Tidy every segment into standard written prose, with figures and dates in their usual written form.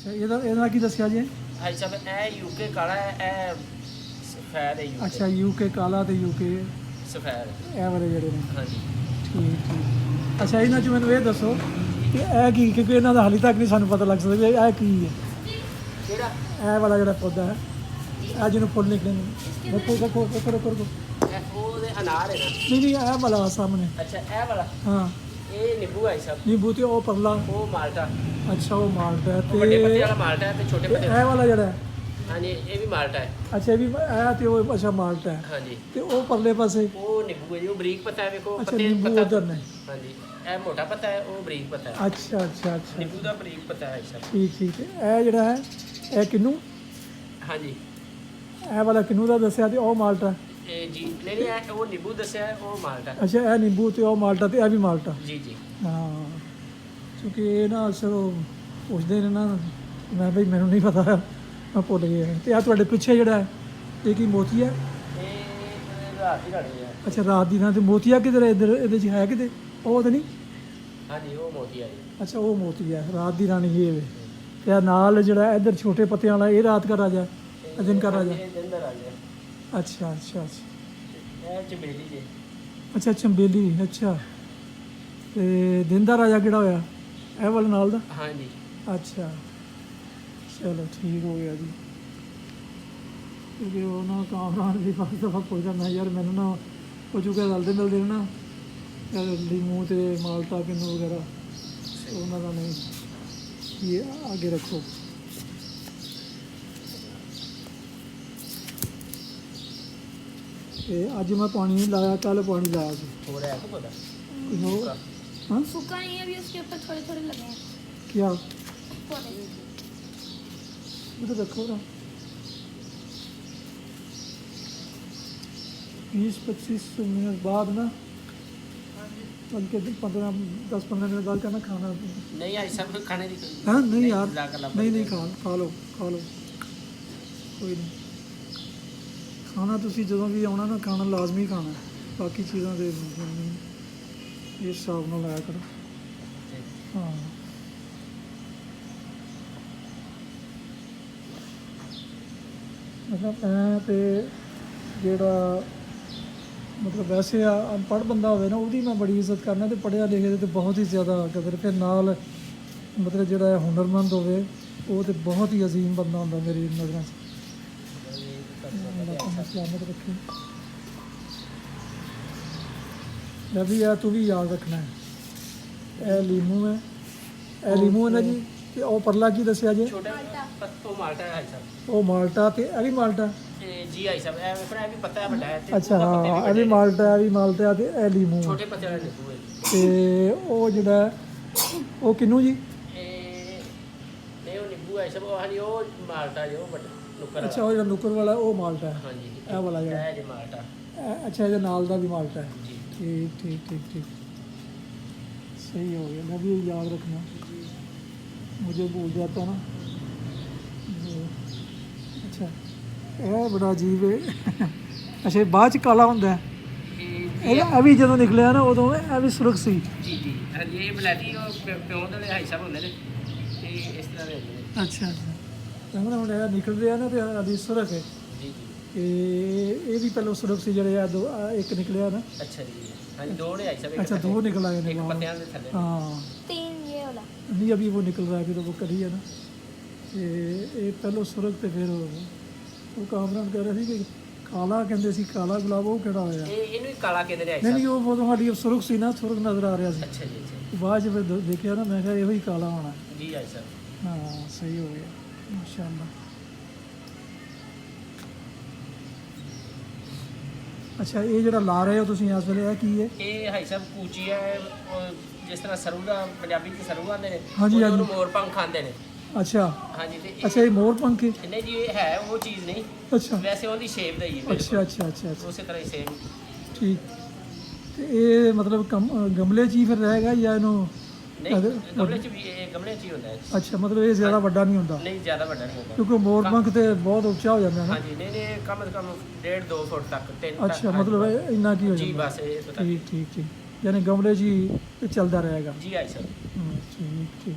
ਅੱਛਾ ਇਹਦਾ ਕੀ ਦੱਸਿਆ ਜੀ? ਭਾਈ ਸਾਹਿਬ ਇਹ ਯੂਕੇ ਕਾਲਾ ਹੈ, ਇਹ ਸਫੈਦ ਹੈ ਯੂਕੇ। ਅੱਛਾ ਯੂਕੇ ਕਾਲਾ ਤੇ ਯੂਕੇ ਸਫੈਦ ਇਹ ਵਾਲੇ ਜਿਹੜੇ ਨੇ। ਹਾਂਜੀ। ਠੀਕ। ਅੱਛਾ ਇਹਨਾਂ 'ਚ ਮੈਨੂੰ ਇਹ ਦੱਸੋ ਕਿ ਇਹ ਕੀ, ਕਿਉਂਕਿ ਇਹਨਾਂ ਦਾ ਹਾਲੇ ਤੱਕ ਨਹੀਂ ਸਾਨੂੰ ਪਤਾ ਲੱਗ ਸਕਦਾ ਵੀ ਇਹ ਕੀ ਹੈ। ਕਿਹੜਾ? ਇਹ ਵਾਲਾ ਜਿਹੜਾ ਪੌਦਾ ਹੈ, ਇਹ ਜਿਹਨੂੰ ਫੁੱਲ ਨਿਕਲੇ ਨੇ। ਦੇਖੋ ਇਹ ਉਹਦੇ ਅਨਾਰ ਹੈ ਨਾ? ਨਹੀਂ ਇਹ ਵਾਲਾ ਸਾਹਮਣੇ। ਅੱਛਾ ਇਹ ਵਾਲਾ? ਹਾਂ ਇਹ ਨਿੰਬੂ ਹੈ ਸਭ। ਨਿੰਬੂ ਤੇ ਉਹ ਪਰਲਾ ਉਹ ਮਾਲਟਾ। ਅੱਛਾ ਉਹ ਮਾਲਟਾ ਹੈ। ਉਹ ਵੱਡੇ ਪੱਤੇ ਤੇ ਵਾਲਾ ਮਾਲਟਾ ਹੈ ਤੇ ਛੋਟੇ ਪੱਤੇ ਇਹ ਵਾਲਾ ਜਿਹੜਾ ਹੈ, ਹਾਂਜੀ ਇਹ ਵੀ ਮਾਲਟਾ ਹੈ। ਅੱਛਾ ਇਹ ਵੀ ਇਹ ਤੇ ਉਹ ਅੱਛਾ ਮਾਲਟਾ ਹੈ। ਹਾਂਜੀ। ਤੇ ਉਹ ਪਰਲੇ ਪਾਸੇ ਉਹ ਨਿੰਬੂ ਹੈ ਜੀ, ਉਹ ਬਰੀਕ ਪੱਤਾ ਹੈ। ਵੇਖੋ ਅੱਛਾ ਪੱਤੇ ਨਿੰਬੂ ਪੱਤਾ। ਉਧਰ ਨੇ। ਹਾਂਜੀ ਇਹ ਮੋਟਾ ਪੱਤਾ ਹੈ, ਉਹ ਬਰੀਕ ਪੱਤਾ ਹੈ। ਅੱਛਾ ਨਿੰਬੂ ਦਾ ਬਰੀਕ ਪੱਤਾ ਹੈ ਸਭ। ਠੀਕ ਇਹ ਜਿਹੜਾ ਹੈ ਇਹ ਕਿੰਨੂ? ਹਾਂਜੀ ਇਹ ਵਾਲਾ ਕਿੰਨੂ ਦਾ ਦੱਸਿਆ ਤੇ ਉਹ ਮਾਲਟਾ? ਇਹ ਜੀ ਨਹੀਂ ਇਹ ਉਹ ਨਿੰਬੂ ਦੱਸਿਆ ਹੈ, ਉਹ ਮਾਲਟਾ। ਅੱਛਾ ਇਹ ਨਿੰਬੂ ਤੇ ਉਹ ਮਾਲਟਾ ਤੇ ਇਹ ਵੀ ਮਾਲਟਾ। ਜੀ ਜੀ। ਹਾਂ ਕਿਉਂਕਿ ਇਹ ਨਾ ਅਕਸਰ ਉਹ ਪੁੱਛਦੇ ਨੇ ਨਾ, ਮੈਂ ਬਈ ਮੈਨੂੰ ਨਹੀਂ ਪਤਾ, ਮੈਂ ਭੁੱਲ ਗਿਆ। ਤੇ ਆ ਤੁਹਾਡੇ ਪਿੱਛੇ ਜਿਹੜਾ ਹੈ ਇਹ ਕੀ ਮੋਤੀ ਹੈ? ਇਹ ਰਾਤ ਦੀ ਰਾਣੀ ਹੈ। ਅੱਛਾ ਰਾਤ ਦੀ ਰਾਤ। ਤੇ ਮੋਤੀਆ ਕਿਧਰ ਹੈ? ਇੱਧਰ ਇਹਦੇ 'ਚ ਹੈ ਕਿਤੇ? ਉਹ ਤਾਂ ਨਹੀਂ? ਹਾਂਜੀ ਉਹ ਮੋਤੀ ਹੈ ਜੀ। ਅੱਛਾ ਉਹ ਮੋਤੀ ਹੈ, ਰਾਤ ਦੀ ਰਾਣੀ ਇਹ ਵੇ। ਤੇ ਆਹ ਨਾਲ ਜਿਹੜਾ ਇੱਧਰ ਛੋਟੇ ਪੱਤਿਆਂ ਵਾਲਾ ਇਹ ਰਾਤ ਦਾ ਰਾਜਾ, ਦਿਨ ਦਾ ਰਾਜਾ। ਇਹ ਦਿਨ ਦਾ ਰਾਜਾ। ਅੱਛਾ ਇਹ ਚਮੇਲੀ ਜੀ। ਅੱਛਾ ਚੰਬੇਲੀ। ਅੱਛਾ ਤੇ ਦਿਨ ਦਾ ਰਾਜਾ ਕਿਹੜਾ ਹੋਇਆ? ਇਹ ਵਾਲਾ ਨਾਲ ਦਾ? ਹਾਂਜੀ। ਅੱਛਾ ਚਲੋ ਠੀਕ ਹੋ ਗਿਆ ਜੀ। ਕਿਉਂਕਿ ਉਹ ਨਾ ਕਾਮਰਾਨ ਦੀ ਫਸ ਦਫਾ ਪੁੱਛਦਾ ਮੈਂ ਯਾਰ ਮੈਨੂੰ ਨਾ ਉਹ ਚੁੱਕੇ ਰਲਦੇ ਮਿਲਦੇ ਨੇ ਨਾ ਲੀਮੂ ਤੇ ਮਾਲਟਾ ਕਿੰਨੂ ਵਗੈਰਾ, ਉਹਨਾਂ ਦਾ ਨਹੀਂ। ਇਹ ਅੱਗੇ ਰੱਖੋ। ਤੇ ਅੱਜ ਮੈਂ ਪਾਣੀ ਨਹੀਂ ਲਾਇਆ, ਕੱਲ ਪਾਣੀ लाया ਸੀ। हो रहा है तो पता कुछ हो? हाँ सूखा नहीं है अभी, उसके ऊपर थोड़े थोड़े लगे हैं क्या पौधे। इधर रखो ना। 20-25 मिनट बाद ना, बल्कि 10-15 मिनट बाद का ना खाना। नहीं यार सब खाने दी। हाँ नहीं यार, ला कर ला नहीं खा लो कोई नहीं। ਖਾਣਾ ਤੁਸੀਂ ਜਦੋਂ ਵੀ ਆਉਣਾ ਨਾ, ਖਾਣਾ ਲਾਜ਼ਮੀ ਖਾਣਾ। ਬਾਕੀ ਚੀਜ਼ਾਂ ਦੇ ਇਸ ਹਿਸਾਬ ਨਾਲ ਲਾਇਆ ਕਰੋ। ਹਾਂ ਮਤਲਬ ਐ ਤੇ ਜਿਹੜਾ ਮਤਲਬ ਵੈਸੇ ਅਨਪੜ੍ਹ ਬੰਦਾ ਹੋਵੇ ਨਾ, ਉਹਦੀ ਮੈਂ ਬੜੀ ਇੱਜ਼ਤ ਕਰਨਾ, ਤੇ ਪੜ੍ਹਿਆ ਲਿਖੇ ਦੇ ਤੇ ਬਹੁਤ ਹੀ ਜ਼ਿਆਦਾ ਕਦਰ। ਫਿਰ ਨਾਲ ਮਤਲਬ ਜਿਹੜਾ ਹੁਨਰਮੰਦ ਹੋਵੇ ਉਹ ਤੇ ਬਹੁਤ ਹੀ ਅਜ਼ੀਮ ਬੰਦਾ ਹੁੰਦਾ ਮੇਰੀ ਨਜ਼ਰਾਂ 'ਚ। सलामत रखे। भी यार तू भी याद रखना है। ਇਹ ਲੀਮੂ ਹੈ, ਇਹ ਲੀਮੂ ਹੈ ਨਾ ਜੀ। ਤੇ ਉਹ ਪਰਲਾ ਕੀ ਦੱਸਿਆ ਜੀ? छोटा पत्तो माल्टा है साहब। ਉਹ ਮਾਲਟਾ ਤੇ ਇਹ ਵੀ ਮਾਲਟਾ। जी आई साहब ए फिर भी पता है बड़ा है। ਅੱਛਾ ਹਾਂ ਇਹ ਵੀ ਮਾਲਟਾ, ਇਹ ਵੀ ਮਾਲਟਾ ਤੇ ਇਹ ਲੀਮੂ ਹੈ। छोटे पत्ते वाला नींबू है। ਤੇ ਉਹ ਜਿਹੜਾ ਉਹ ਕਿੰਨੂ ਜੀ? नहीं वो नींबू है सब। हां वो माल्टा जो बड़ा नुक्कर। ਅੱਛਾ ਉਹ ਜਿਹੜਾ ਨੁੱਕਰ ਵਾਲਾ ਉਹ ਮਾਲਟਾ ਹੈ। हां जी ਇਹ ਵਾਲਾ ਜਿਹੜਾ है जी माल्टा। ਅੱਛਾ ਇਹਦੇ ਨਾਲ ਦਾ ਵੀ ਮਾਲਟਾ ਹੈ। जी ठीक सही हो गया। मैं भी याद रखना, मुझे भूल जाता ना। अच्छा ਇਹ ਬੜਾ ਅਜੀਬ ਹੈ। ਅੱਛਾ ਬਾਅਦ ਚ ਕਾਲਾ ਹੁੰਦਾ ਹੈ। ਇਹ ਵੀ ਜਦੋਂ ਨਿਕਲਿਆ ਨਾ ਉਦੋਂ ਇਹ ਵੀ ਸੁਰਖ ਸੀ। जी जी हां ये बलाती वो प्यों दे हाई साहब होंदे ने ते इस तरह दे होंदे ने। ਅੱਛਾ ਕਹਿੰਦਾ ਹੁਣ ਇਹ ਨਿਕਲ ਰਿਹਾ ਨਾ ਤੇ ਅਦੀ ਸੁਰਖ ਹੈ। जी जी ਤੇ ਇਹ ਵੀ ਪਹਿਲਾਂ ਸੁਰਖ ਸੀ ਜਿਹੜੇ ਇੱਕ ਨਿਕਲਿਆ ਨਾ। अच्छा जी हां दो ने हाई साहब। अच्छा दो निकल आए ने एक बाहर। पत्तियां दे थल्ले। हाँ तीन ये वाला नहीं अभी वो निकल रहा है, फिर वो करी है ना। ये पहलो सुरख ਤੇ ਫਿਰ ਉਹ ਕਾਮਰਾਨ ਕਹਿ ਰਿਹਾ ਸੀ ਕਿ ਕਾਲਾ ਕਹਿੰਦੇ ਸੀ, ਕਾਲਾ ਗੁਲਾਬ ਉਹ ਕਿਹੜਾ ਹੋਇਆ? ਇਹਨੂੰ ਹੀ ਕਾਲਾ ਕਹਿੰਦੇ ਨੇ ਹਾਈ ਨਹੀਂ ਸਾਹਬ। ਉਹ ਤੁਹਾਡੀ ਸੁਰਖ ਸੀ ਨਾ, ਸੁਰਖ ਨਜ਼ਰ ਆ ਰਿਹਾ ਸੀ। ਅੱਛਾ ਜੀ ਅੱਛਾ ਬਾਅਦ 'ਚ ਫਿਰ ਦੇਖਿਆ ਨਾ, ਮੈਂ ਕਿਹਾ ਇਹੋ ਹੀ ਕਾਲਾ ਹੋਣਾ। ਜੀ ਹਾਈ ਸਾਹਬ। ਹਾਂ ਸਹੀ ਹੋ ਗਿਆ ਮਾਸ਼ਾਅੱਲਾ। ਅੱਛਾ ਇਹ ਜਿਹੜਾ ਲਾ ਰਹੇ ਹੋ ਤੁਸੀਂ ਇਸ ਵੇਲੇ, ਇਹ ਕੀ ਹੈ? ਇਹ ਹਾਈ ਸਾਹਿਬ ਕੂਚੀ ਹੈ। ਉਹ ਜਿਸ ਤਰ੍ਹਾਂ ਸਰੂ ਦਾ ਪੰਜਾਬੀ ਚ ਸਰੂ ਆਂਦੇ ਨੇ, ਹਾਂਜੀ, ਉਹਨੂੰ ਮੋਰ ਪੰਖ ਖਾਂਦੇ ਨੇ। ਅੱਛਾ ਹਾਂਜੀ ਤੇ ਅੱਛਾ ਇਹ ਮੋਰ ਪੰਖ ਹੈ? ਨਹੀਂ ਜੀ ਇਹ ਹੈ ਉਹ ਚੀਜ਼ ਨਹੀਂ, ਅੱਛਾ ਵੈਸੇ ਉਹਦੀ ਸ਼ੇਪ ਦਾ ਹੀ ਹੈ। ਅੱਛਾ ਉਸੇ ਤਰ੍ਹਾਂ ਹੀ ਸੇਮ। ਠੀਕ। ਤੇ ਇਹ ਮਤਲਬ ਗਮਲੇ 'ਚ ਹੀ ਫਿਰ ਰਹੇਗਾ ਜਾਂ ਇਹਨੂੰ? ਨਹੀਂ ਗਮਲੇ ਚ ਵੀ, ਇਹ ਗਮਲੇ ਚ ਹੀ ਹੁੰਦਾ ਹੈ। ਅੱਛਾ ਮਤਲਬ ਇਹ ਜ਼ਿਆਦਾ ਵੱਡਾ ਨਹੀਂ ਹੁੰਦਾ ਨਹੀਂ ਜ਼ਿਆਦਾ ਵੱਡਾ ਨਹੀਂ ਹੁੰਦਾ ਕਿਉਂਕਿ ਮੋਰ ਪੰਖ ਤੇ ਬਹੁਤ ਉੱਚਾ ਹੋ ਜਾਂਦਾ ਹੈ ਨਾ। ਹਾਂਜੀ ਨਹੀਂ ਕਮ ਸੇ ਕਮ 1.5-2 ਫੁੱਟ ਤੱਕ 3 ਅੱਛਾ ਮਤਲਬ ਇੰਨਾ ਕੀ ਹੋ ਜੀ ਜਾਂਦਾ? ਬਸ ਇਹ ਪਤਾ। ਠੀਕ ਯਾਨੀ ਗਮਲੇ 'ਚ ਹੀ ਇਹ ਚੱਲਦਾ ਰਹੇਗਾ। ਜੀ ਹਾਈ ਸਾਹਿਬ। ਠੀਕ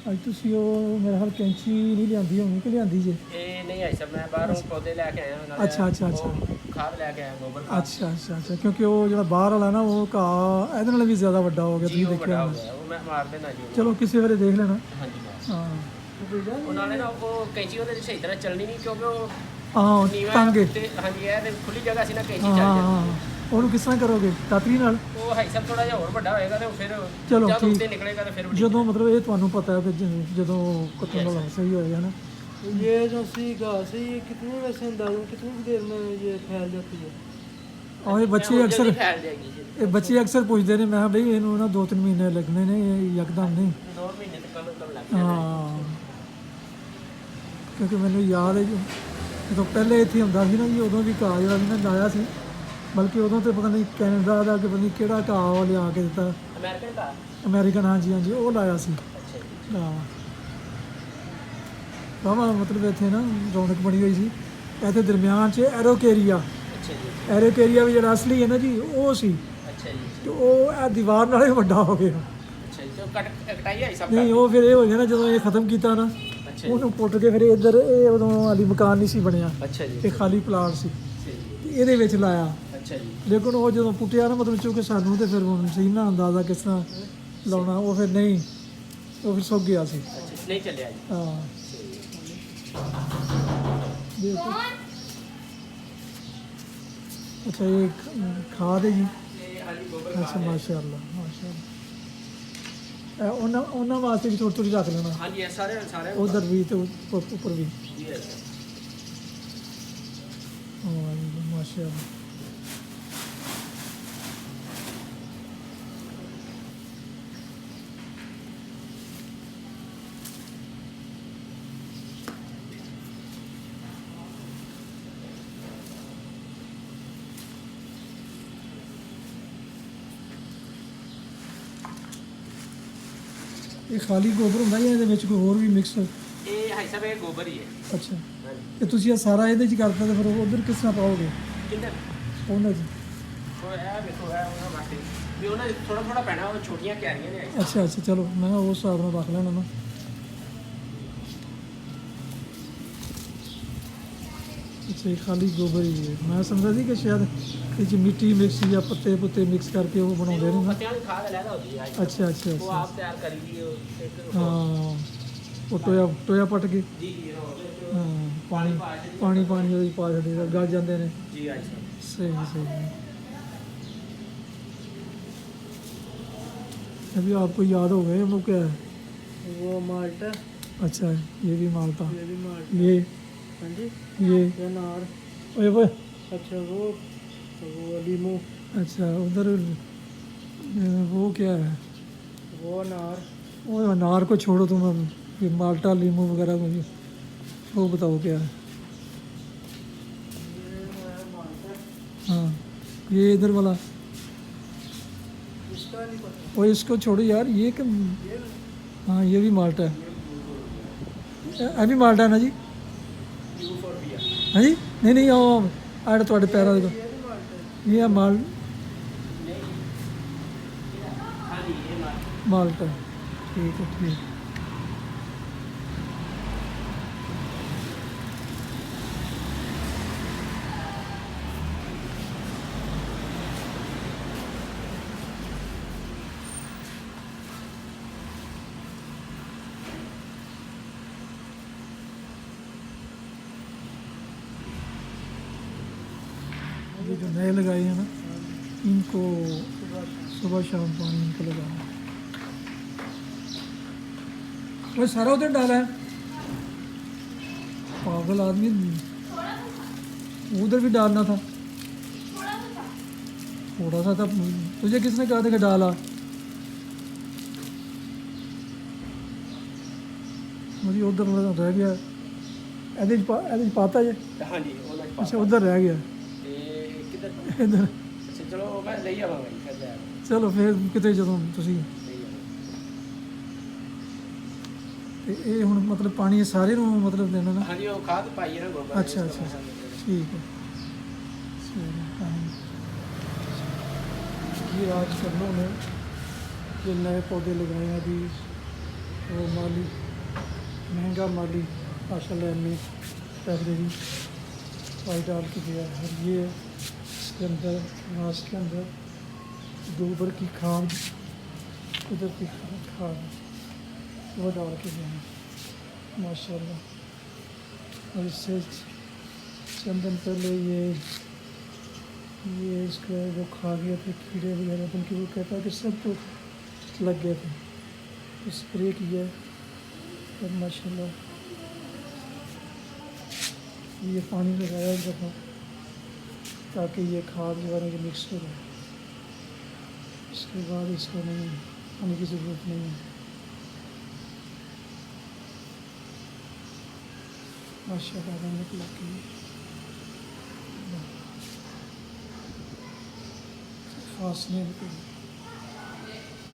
ਅੱਜ ਤੁਸੀਂ ਉਹ ਮੇਰੇ ਹਾਲ ਕੈਂਚੀ ਨਹੀਂ ਲਿਆਂਦੀ ਹੋਣੀ ਕਿ ਲਿਆਂਦੀ ਜੇ? ਇਹ ਨਹੀਂ ਆਈ ਸਭ, ਮੈਂ ਬਾਹਰੋਂ ਪੌਦੇ ਲੈ ਕੇ ਆਇਆ ਨਾਲ ਅੱਛਾ, ਅੱਛਾ, ਅੱਛਾ। ਉਹ ਖਾਦ ਲੈ ਕੇ ਆਇਆ, ਗੋਬਰ ਖਾਦ। ਅੱਛਾ ਅੱਛਾ ਅੱਛਾ, ਕਿਉਂਕਿ ਉਹ ਜਿਹੜਾ ਬਾਹਰ ਵਾਲਾ ਨਾ ਉਹ ਘਾਹ ਇਹਦੇ ਨਾਲ ਵੀ ਜ਼ਿਆਦਾ ਵੱਡਾ ਹੋ ਗਿਆ, ਜੀ ਤੁਸੀਂ ਉਹ ਵੱਡਾ ਦੇਖਿਆ ਹੋ ਹੋਣਾ। ਗਿਆ, ਉਹ ਮੈਂ ਮਾਰ ਦੇਣਾ ਜੀ ਉਹਨੂੰ। ਚਲੋ ਕਿਸੇ ਵੇਲੇ ਦੇਖ ਲੈਣਾ। ਹਾਂਜੀ ਮੈਂ ਹਾਂ ਉਹ ਨਾਲੇ ਨਾ ਉਹ ਕੈਂਚੀ ਉਹਦੇ 'ਚ ਸਹੀ ਤਰ੍ਹਾਂ ਚੱਲਣੀ ਨਹੀਂ, ਕਿਉਂਕਿ ਉਹ ਹਾਂ ਨੀਵਾਂ ਤੰਗੇ। ਤੇ ਹਾਂਜੀ ਇਹ ਤੇ ਖੁੱਲੀ ਜਗ੍ਹਾ ਸੀ ਨਾ, ਕੈਂਚੀ ਹਾਂ ਚੱਲ ਹਾਂ ਜਾਂਦੀ। ਹਾਂ। ਉਹਨੂੰ ਕਿਸ ਤਰ੍ਹਾਂ ਕਰੋਗੇ, ਦਾਤਰੀ ਨਾਲ? ਉਹ ਹੈ ਸਭ ਥੋੜਾ ਜਿਹਾ ਹੋਰ ਵੱਡਾ ਹੋਏਗਾ ਤੇ ਫਿਰ ਚਲੋ ਜਦ ਠੀਕ। ਉੱਤੇ ਨਿਕਲੇਗਾ ਤੇ ਫਿਰ ਜਦੋਂ ਮਤਲਬ ਇਹ ਤੁਹਾਨੂੰ ਪਤਾ ਹੈ ਕਿ ਜਦੋਂ ਕੱਟਣ ਵਾਲਾ सही होएगा ना। ये जो सी घास है ये कितने वैसे अंदाजन कितनी देर में ये फैल जाती है? और ये बच्चे अक्सर फैल जाएगी जी। ਇਹ ਬੱਚੇ ਅਕਸਰ ਪੁੱਛਦੇ ਨੇ, ਮੈਂ ਕਿਹਾ ਬਈ ਇਹਨੂੰ ਨਾ 2-3 ਮਹੀਨੇ ਲੱਗਣੇ ਨੇ, ਇਹ ਯਕਦਮ ਨਹੀਂ। 2 ਮਹੀਨੇ ਤੱਕ ਕਮ ਲੱਗ ਜਾਣਾ। ਹਾਂ ਕਿਉਂਕਿ ਮੈਨੂੰ ਯਾਦ ਹੈ ਜੀ ਜਦੋਂ ਪਹਿਲੇ ਇੱਥੇ ਹੁੰਦਾ ਸੀ ਨਾ ਜੀ, ਉਦੋਂ ਵੀ ਘਾਹ ਜਿਹੜਾ ਸੀ ਨਾ ਲਾਇਆ ਸੀ, ਬਲਕਿ ਉਦੋਂ ਤੇ ਪਤਾ ਨਹੀਂ ਕੈਨੇਡਾ ਦਾ ਕਿ ਪਤਾ ਨਹੀਂ ਕਿਹੜਾ ਘਾਹ ਉਹ ਲਿਆ ਕੇ ਦਿੱਤਾ, ਅਮਰੀਕਨ ਦਾ। ਅਮਰੀਕਨ, ਹਾਂਜੀ ਹਾਂਜੀ ਉਹ ਲਾਇਆ ਸੀ। ਅੱਛਾ ਜੀ। ਹਾਂ ਵਾਹਵਾ ਮਤਲਬ ਇੱਥੇ ਨਾ ਰੌਣਕ ਬਣੀ ਹੋਈ ਸੀ। ਇੱਥੇ ਦਰਮਿਆਨ 'ਚ ਐਰੋਕੇਰੀਆ, ਅੱਛਾ ਜੀ। ਐਰੋਕੇਰੀਆ ਵੀ ਜਿਹੜਾ ਅਸਲੀ ਹੈ ਨਾ ਜੀ ਉਹ ਸੀ, ਅੱਛਾ ਜੀ। ਤੇ ਉਹ ਇਹ ਦੀਵਾਰ ਨਾਲੇ ਵੱਡਾ ਹੋ ਗਿਆ। ਅੱਛਾ ਜੀ, ਤੇ ਕਟਾਈ ਆਈ ਸਭ ਨਹੀਂ ਉਹ ਫਿਰ ਇਹ ਹੋ ਗਿਆ ਨਾ, ਜਦੋਂ ਇਹ ਖਤਮ ਕੀਤਾ ਨਾ ਅੱਛਾ ਜੀ। ਉਹਨੂੰ ਪੁੱਟ ਕੇ ਫਿਰ ਇੱਧਰ ਇਹ ਉਦੋਂ ਵਾਲੀ ਮਕਾਨ ਨਹੀਂ ਸੀ ਬਣਿਆ, ਅੱਛਾ ਜੀ। ਇਹ ਖਾਲੀ ਪਲਾਟ ਸੀ, ਅੱਛਾ ਜੀ। ਤੇ ਇਹਦੇ ਵਿੱਚ ਲਾਇਆ। ਅੱਛਾ ਜੀ। ਲੇਕਿਨ ਉਹ ਜਦੋਂ ਪੁੱਟਿਆ ਨਾ, ਮਤਲਬ ਚੂੰਕਿ ਸਾਨੂੰ ਤੇ ਫਿਰ ਹੁਣ ਸੀ ਨਾ ਅੰਦਾਜ਼ਾ ਕਿਸ ਤਰ੍ਹਾਂ ਲਾਉਣਾ, ਉਹ ਫਿਰ ਨਹੀਂ, ਉਹ ਫਿਰ ਸੁੱਕ ਗਿਆ ਸੀ। ਅੱਛਾ ਨਹੀਂ ਚੱਲਿਆ ਜੀ। ਹਾਂ ਦੇਖੋ। ਅੱਛਾ ਇਹ ਖਾਦ ਹੈ ਜੀ। ਇਹ ਹਾਲੀ ਗੋਬਰ ਅੱਛਾ ਮਾਸ਼ਾਅੱਲਾ ਮਾਸ਼ਾਅੱਲਾ। ਉਹਨਾਂ ਵਾਸਤੇ ਵੀ ਥੋੜ੍ਹੀ ਥੋੜ੍ਹੀ ਰੱਖ ਲੈਣਾ, ਹਾਂਜੀ ਇਹ ਸਾਰੇ ਉਧਰ ਵੀ ਤੇ ਉੱਪਰ ਵੀ। ਜੀ ਹੈ। ਹਾਂ ਮਾਸ਼ਾਅੱਲਾ। ਇਹ ਖਾਲੀ ਗੋਬਰ ਹੁੰਦਾ ਜਾਂ ਇਹਦੇ ਵਿੱਚ ਕੋਈ ਹੋਰ ਵੀ ਮਿਕਸ? ਇਹ ਹੈ ਸਭ ਇਹ ਗੋਬਰ ਹੀ ਹੈ। ਅੱਛਾ, ਹਾਂਜੀ। ਤੇ ਤੁਸੀਂ ਇਹ ਸਾਰਾ ਇਹਦੇ 'ਚ ਕਰਤਾ ਤੇ ਫਿਰ ਉਧਰ ਕਿਸ ਤਰ੍ਹਾਂ ਪਾਓਗੇ ਕਿੰਨੇ ਉਹਨਾਂ 'ਚ? ਉਹ ਇਹ ਵੇਖੋ ਇਹ ਉਹਨਾਂ ਵਾਸਤੇ ਵੀ ਉਹਨਾਂ ਥੋੜਾ ਥੋੜਾ ਪੈਣਾ, ਉਹ ਛੋਟੀਆਂ ਕਿਆਰੀਆਂ ਨੇ। ਅੱਛਾ ਅੱਛਾ, ਚਲੋ ਮੈਂ ਕਿਹਾ ਉਸ ਹਿਸਾਬ ਨਾਲ ਰੱਖ ਲੈਣਾ ਨਾ। ਅੱਛਾ ਇਹ ਖਾਲੀ ਗੋਬਰ ਹੀ ਹੈ, ਮੈਂ ਸਮਝਦਾ ਸੀ ਕਿ ਸ਼ਾਇਦ ਇਹ 'ਚ ਮਿੱਟੀ ਮਿਕਸ ਜਾਂ ਪੱਤੇ ਪੁੱਤੇ ਮਿਕਸ ਕਰਕੇ ਉਹ ਬਣਾਉਂਦੇ ਨੇ ਨਾ। ਪੱਤਿਆਂ ਦੀ ਖਾਦ ਅਲੱਗ ਹੁੰਦੀ ਹੈ। ਅੱਛਾ ਅੱਛਾ ਉਹ ਅੱਛਾ। ਆਪ ਤਿਆਰ ਕਰੀ ਦੀ ਇੱਕ ਹਾਂ ਉਹ ਟੋਇਆ ਪੱਟ ਕੇ ਜੀ ਜੀ ਹਾਂ ਪਾਣੀ ਪਾਣੀ ਪਾਣੀ ਉਹਦੇ 'ਚ ਪਾ ਛੱਡੇ ਗਲ ਜਾਂਦੇ ਨੇ। ਜੀ ਆਈ ਸਰ। सही सही। अभी आपको याद हो गए वो क्या है? वो माल्टा, अच्छा ये भी मालता, ये भी माल्टा। ये हाँ जी, ये ये नार। ओए ओए अच्छा वो लीमू, अच्छा उधर वो क्या है? वो नार। वो अनार को छोड़ो तुम, अब ये माल्टा लीमू वगैरह को वो बताओ क्या है? हाँ ये इधर वाला, इसका नहीं पता। और इसको छोड़ो यार, ये कि हाँ ये भी माल्टा है, ਇਹ ਵੀ ਮਾਲਟਾ ਹੈ ਨਾ ਜੀ? ਹਾਂਜੀ ਨਹੀਂ ਨਹੀਂ ਉਹ ਆੜ ਤੁਹਾਡੇ ਪੈਰਾਂ ਦੇ ਕੋਲ ਇਹ ਆ ਮਾਲ ਮਾਲਟਾ। ਠੀਕ ਹੈ ਠੀਕ। ये जो नए लगाए हैं ना, इनको सुबह शाम पानी इनको लगाना। वो सारा उधर डाला है, पागल आदमी, उधर भी डालना था, थोड़ा सा था। तुझे किसने कहा था कि डाला? मुझे उधर रह गया, ਇਹਦੇ 'ਚ ਪਾਤਾ ਜੇ? ਹਾਂਜੀ ਉਹਨਾਂ ਚ ਅੱਛਾ ਉਧਰ ਰਹਿ ਗਿਆ ਤੇ ਕਿੱਧਰ ਇੱਧਰ। ਅੱਛਾ ਚਲੋ ਮੈਂ ਲਈ ਆਵਾਂਗਾ ਜੀ, ਫਿਰ ਲੈ ਆਵਾਂਗਾ। ਚਲੋ ਫਿਰ ਕਿਤੇ ਜਦੋਂ ਤੁਸੀਂ ਲਈ ਆਵਾਂਗਾ। ਤੇ ਇਹ ਹੁਣ ਮਤਲਬ ਪਾਣੀ ਸਾਰੇ ਨੂੰ ਮਤਲਬ ਦੇਣਾ ਨਾ? ਹਾਂਜੀ ਉਹ ਖਾਦ ਪਾਈ ਹੈ ਨਾ ਗੋਬਰ। ਅੱਛਾ ਅੱਛਾ ठीक है। ये आज करनों ने जो नए पौधे लगाए हैं अभी वो माली महंगा माली माशाल्लाह में लाइब्रेरी पाई डाल के दिया है। और ये इसके अंदर घास के अंदर गोबर की खाद, कुदरती खाद वो डाल के दिया है माशाल्लाह। और इससे चंद दिन पहले ये इसको वो खा गया थे कीड़े वगैरह, बल्कि वो कहता है कि सब तो लग गए थे, तो स्प्रे किया और माशाल्लाह ये पानी लगाया एक दफ़ा ताकि ये खाद जो है कि मिक्स हो जाए। इसके बाद इसको नहीं पानी की ज़रूरत नहीं है माशाल्लाह। रंगत लगी खास नहीं होती।